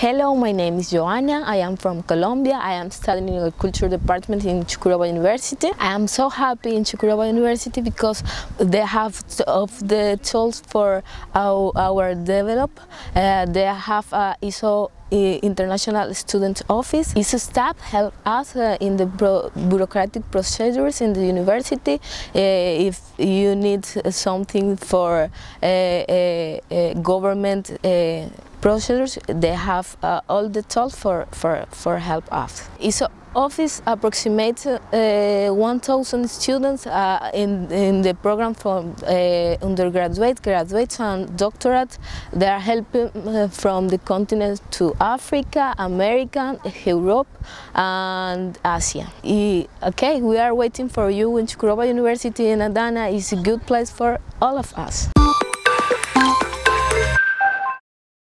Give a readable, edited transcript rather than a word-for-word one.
Hello, my name is Joanna. I am from Colombia. I am studying in the Culture Department in ÇUKUROVA University. I am so happy in ÇUKUROVA University because they have of the tools for our develop. They have ISO International Student Office. ISO staff help us in the bureaucratic procedures in the university. If you need something for government procedures, they have all the tools for help us. ISO office approximates 1,000 students in the program from undergraduate, graduates and doctorate. They are helping from the continent to Africa, America, Europe and Asia. Okay, we are waiting for you in ÇUKUROVA University in Adana. It's a good place for all of us.